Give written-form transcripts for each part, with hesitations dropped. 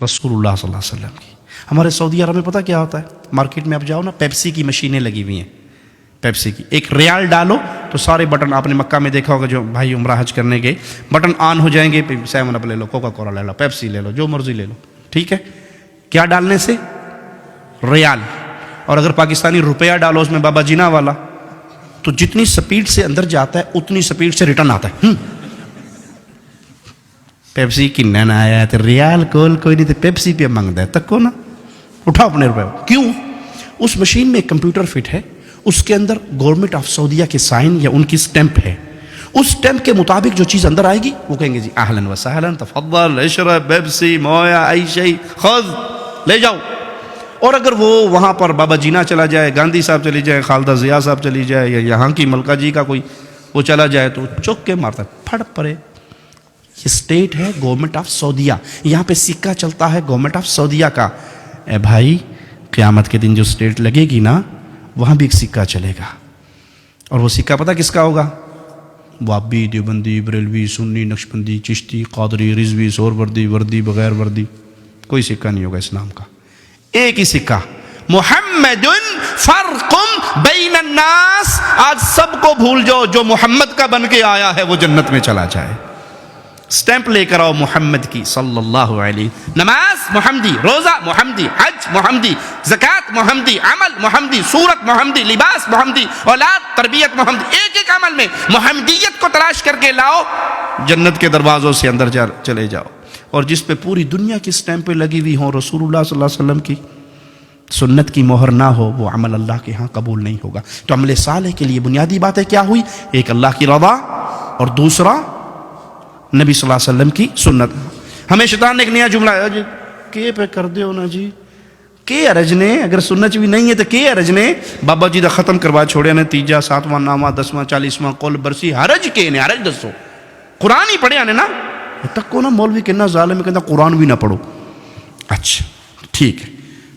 رسول اللہ صلی اللہ علیہ وسلم کی. ہمارے سعودی عرب میں پتہ کیا ہوتا ہے؟ مارکیٹ میں آپ جاؤ نا، پیپسی کی مشینیں لگی ہوئی ہیں. پیپسی کی ایک ریال ڈالو تو سارے بٹن، آپ نے مکہ میں دیکھا ہوگا جو بھائی عمرہ حج کرنے گئے، بٹن آن ہو جائیں گے. 7 اپ لے لو، کوکا کولا لے لو، پیپسی لے لو، جو مرضی لے لو. ٹھیک ہے، کیا ڈالنے سے؟ ریال. اور اگر پاکستانی روپیہ ڈالو اس میں بابا جینا والا، تو جتنی سپیڈ سے اندر جاتا ہے اتنی سپیڈ سے ریٹرن آتا ہے. پیپسی کی نہ آیا تو ریال کول کوئی نہیں تو پیپسی پہ مانگتا ہے تک کو نا، اٹھاؤ اپنے روپے. کیوں؟ اس مشین میں ایک کمپیوٹر فٹ ہے، اس کے اندر گورنمنٹ آف سعودیہ کے سائن یا ان کی سٹیمپ ہے. اس سٹیمپ کے مطابق جو چیز اندر آئے گی وہ کہیں گے جی اہلا و سہلا، تفضل اشرب پیپسی مویا ای شیء خذ، لے جاؤ. اور اگر وہ وہاں پر بابا جینا چلا جائے، گاندھی صاحب چلی جائے، خالدہ ضیاء صاحب چلی جائے، یا یہاں کی ملکہ جی کا کوئی وہ چلا جائے تو چک کے مارتا ہے، پھڑ پڑے. یہ اسٹیٹ ہے گورنمنٹ آف سعودیہ، یہاں پہ سکہ چلتا ہے گورنمنٹ آف سعودیہ کا. اے بھائی، قیامت کے دن جو اسٹیٹ لگے گی نا، وہاں بھی ایک سکہ چلے گا. اور وہ سکہ پتہ کس کا ہوگا؟ وابی، دیوبندی، بریلوی، سنی، نقشبندی، چشتی، قادری، رضوی، سہروردی، وردی، بغیر وردی، کوئی سکہ نہیں ہوگا اسلام کا. ایک ہی سکہ، محمد فرق بین الناس. آج سب کو بھول جاؤ، جو محمد کا بن کے آیا ہے وہ جنت میں چلا جائے. سٹیمپ لے کر آؤ محمد کی صلی اللہ علیہ. نماز محمدی، روزہ محمدی، حج محمدی، زکوٰۃ محمدی، عمل محمدی، صورت محمدی، لباس محمدی، اولاد تربیت محمدی. ایک ایک عمل میں محمدیت کو تلاش کر کے لاؤ، جنت کے دروازوں سے اندر چلے جاؤ. اور جس پہ پوری دنیا کی سٹیمپیں لگی ہوئی ہوں، رسول اللہ صلی اللہ علیہ وسلم کی سنت کی مہر نہ ہو، وہ عمل اللہ کے ہاں قبول نہیں ہوگا. تو عمل صالح کے لیے بنیادی باتیں کیا ہوئی؟ ایک اللہ کی رضا، اور دوسرا نبی صلی اللہ علیہ وسلم کی سنت. ہمیں شیطان نے ایک نیا جملہ ہے جی، کے پہ کر دے ہو نا جی، کے ارج نے، اگر سنت بھی نہیں ہے تو کے ارج نے. بابا جی دا ختم کروا چھوڑے نے، تیجا، 7واں نامہ، 10واں 40واں قول برسی، حرج کے نے، حرج دسو. قرآن ہی پڑھے آنے نا تک کو نا. مولوی کہنا ظالم ہے، کہنا قرآن بھی نہ پڑھو. اچھا ٹھیک ہے،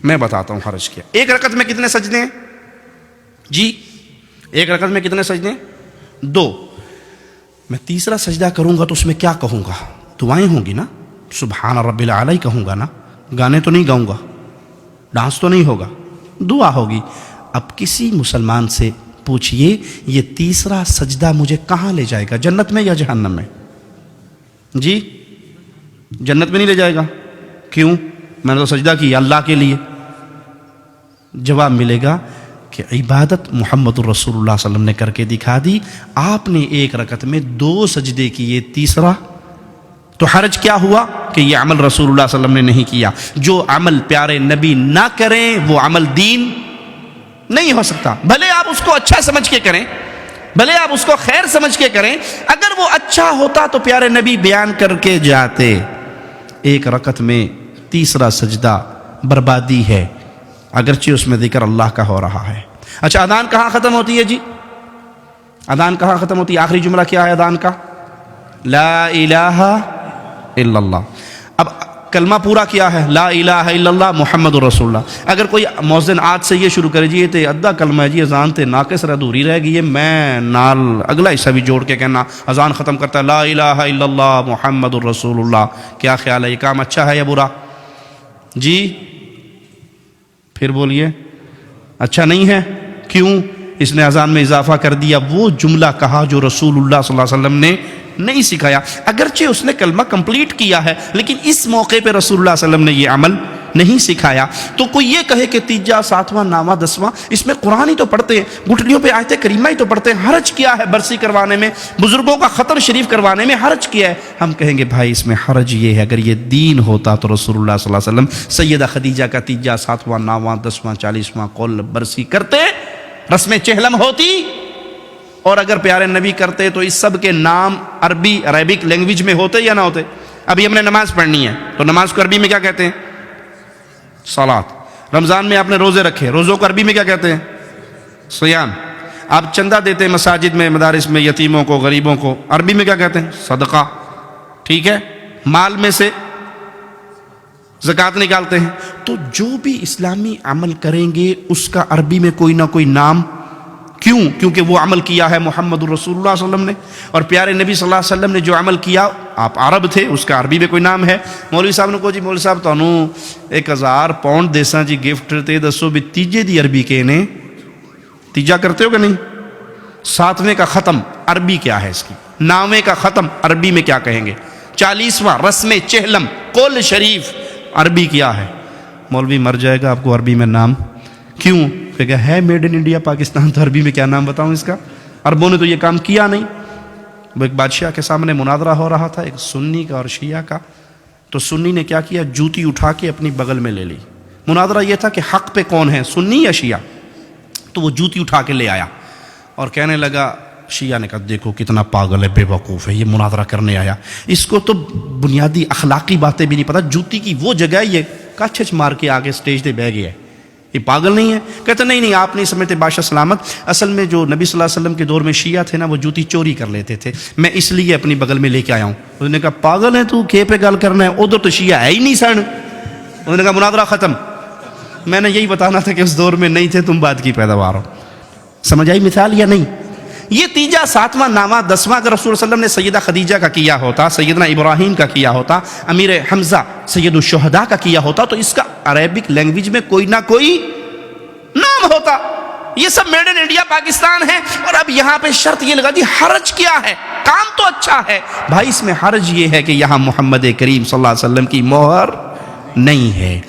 میں بتاتا ہوں حرج کیا. ایک رکعت میں کتنے سجدے ہیں جی؟ ایک رکعت میں کتنے سجدے ہیں؟ 2. میں تیسرا سجدہ کروں گا تو اس میں کیا کہوں گا؟ دعائیں ہوں گی نا، سبحان رب العلی کہوں گا نا، گانے تو نہیں گاؤں گا، ڈانس تو نہیں ہوگا، دعا ہوگی. اب کسی مسلمان سے پوچھئے یہ تیسرا سجدہ مجھے کہاں لے جائے گا، جنت میں یا جہنم میں؟ جی جنت میں نہیں لے جائے گا. کیوں؟ میں نے تو سجدہ کیا اللہ کے لیے. جواب ملے گا کہ عبادت محمد الرسول اللہ صلی اللہ علیہ وسلم نے کر کے دکھا دی. آپ نے ایک رکعت میں 2 سجدے کیے، تیسرا تو حرج کیا ہوا کہ یہ عمل رسول اللہ صلی اللہ علیہ وسلم نے نہیں کیا. جو عمل پیارے نبی نہ کریں وہ عمل دین نہیں ہو سکتا. بھلے آپ اس کو اچھا سمجھ کے کریں، بھلے آپ اس کو خیر سمجھ کے کریں، اگر وہ اچھا ہوتا تو پیارے نبی بیان کر کے جاتے. ایک رکعت میں تیسرا سجدہ بربادی ہے، اگرچہ اس میں ذکر اللہ کا ہو رہا ہے. اچھا، اذان کہاں ختم ہوتی ہے جی؟ اذان کہاں ختم ہوتی ہے؟ آخری جملہ کیا ہے اذان کا؟ لا الہ الا اللہ. اب کلمہ پورا کیا ہے؟ لا الہ الا اللہ محمد رسول اللہ. اگر کوئی مؤذن آج سے یہ شروع کرے جی یہ تے ادھا کلمہ ہے جی، اذان تے ناقص ادھوری رہ گئی ہے، میں نال اگلا حصہ بھی جوڑ کے کہنا اذان ختم کرتا ہے لا الہ الا اللہ محمد رسول اللہ. کیا خیال ہے، یہ کام اچھا ہے یا برا جی؟ پھر بولیے. اچھا نہیں ہے. کیوں؟ اس نے اذان میں اضافہ کر دیا، وہ جملہ کہا جو رسول اللہ صلی اللہ علیہ وسلم نے نہیں سکھایا. اگرچہ اس نے کلمہ کمپلیٹ کیا ہے لیکن اس موقع پہ رسول اللہ صلی اللہ علیہ وسلم نے یہ عمل نہیں سکھایا. تو کوئی یہ کہے کہ تیجا، 7واں نامہ، 10واں، اس میں قرآن ہی تو پڑھتے ہیں، گھٹنیوں پہ آیت کریمہ ہی تو پڑھتے ہیں، حرج کیا ہے برسی کروانے میں، بزرگوں کا ختم شریف کروانے میں حرج کیا ہے؟ ہم کہیں گے بھائی اس میں حرج یہ ہے، اگر یہ دین ہوتا تو رسول اللہ صلی اللہ علیہ وسلم سیدہ خدیجہ کا تیجا، 7واں نامہ، 10واں 40واں قول برسی کرتے، رسم چہلم ہوتی. اور اگر پیارے نبی کرتے تو اس سب کے نام عربی عربک لینگویج میں ہوتے یا نہ ہوتے؟ ابھی ہم نے نماز پڑھنی ہے تو نماز کو عربی میں کیا کہتے ہیں؟ صلات. رمضان میں آپ نے روزے رکھے، روزوں کو عربی میں کیا کہتے ہیں؟ صیام. آپ چندہ دیتے ہیں مساجد میں، مدارس میں، یتیموں کو، غریبوں کو، عربی میں کیا کہتے ہیں؟ صدقہ. ٹھیک ہے، مال میں سے زکوٰۃ نکالتے ہیں. تو جو بھی اسلامی عمل کریں گے اس کا عربی میں کوئی نہ کوئی نام کیوں؟ کیونکہ وہ عمل کیا ہے محمد الرسول اللہ صلی اللہ علیہ وسلم نے، اور پیارے نبی صلی اللہ علیہ وسلم نے جو عمل کیا، آپ عرب تھے، اس کا عربی میں کوئی نام ہے۔ مولوی صاحب نے کہا جی مولوی صاحب تانوں 1000 پاؤنڈ دیساں جی گفٹ، تے دسو بھی تیجے دی عربی کے نے تیجا کرتے ہو کہ نہیں؟ 7ویں کا ختم عربی کیا ہے اس کی؟ 9ویں کا ختم عربی میں کیا کہیں گے؟ 40واں رسم چہلم قول شریف عربی کیا ہے؟ مولوی مر جائے گا آپ کو عربی میں نام کیوں؟ کہ ہے میڈ ان انڈیا پاکستان، تو عربی میں کیا نام بتاؤں اس کا؟ عربوں نے تو یہ کام کیا نہیں۔ وہ ایک بادشاہ کے سامنے مناظرہ ہو رہا تھا، ایک سنی کا اور شیعہ کا، تو سنی نے کیا کیا، جوتی اٹھا کے اپنی بغل میں لے لی۔ مناظرہ یہ تھا کہ حق پہ کون ہے، سنی یا شیعہ؟ تو وہ جوتی اٹھا کے لے آیا اور کہنے لگا، شیعہ نے کہا دیکھو کتنا پاگل ہے، بے وقوف ہے، یہ مناظرہ کرنے آیا، اس کو تو بنیادی اخلاقی باتیں بھی نہیں پتہ، جوتی کی وہ جگہ یہ کچھ مار کے آگے سٹیج پہ بہ گیا ہے، یہ پاگل نہیں ہے؟ کہتے نہیں آپ نہیں سمجھتے بادشاہ سلامت، اصل میں جو نبی صلی اللہ علیہ وسلم کے دور میں شیعہ تھے نا، وہ جوتی چوری کر لیتے تھے، میں اس لیے اپنی بغل میں لے کے آیا ہوں۔ انہوں نے کہا پاگل ہے تو، کھے پہ گل کرنا ہے، ادھر تو شیعہ ہے ہی نہیں سن۔ انہوں نے کہا مناظرہ ختم۔ میں نے یہی بتانا تھا کہ اس دور میں نہیں تھے تم، بعد کی پیداوار ہو۔ سمجھ آئی مثال یا نہیں؟ یہ تیجا 7واں 9واں 10واں اگر رسول صلی اللہ علیہ وسلم نے سیدہ خدیجہ کا کیا ہوتا، سیدنا ابراہیم کا کیا ہوتا، امیر حمزہ سید الشہداء کا کیا ہوتا، تو اس کا عربک لینگویج میں کوئی نہ کوئی نام ہوتا۔ یہ سب میڈ ان انڈیا پاکستان ہے، اور اب یہاں پہ شرط یہ لگا دی حرج کیا ہے؟ کام تو اچھا ہے بھائی، اس میں حرج یہ ہے کہ یہاں محمد کریم صلی اللہ علیہ وسلم کی مہر نہیں ہے۔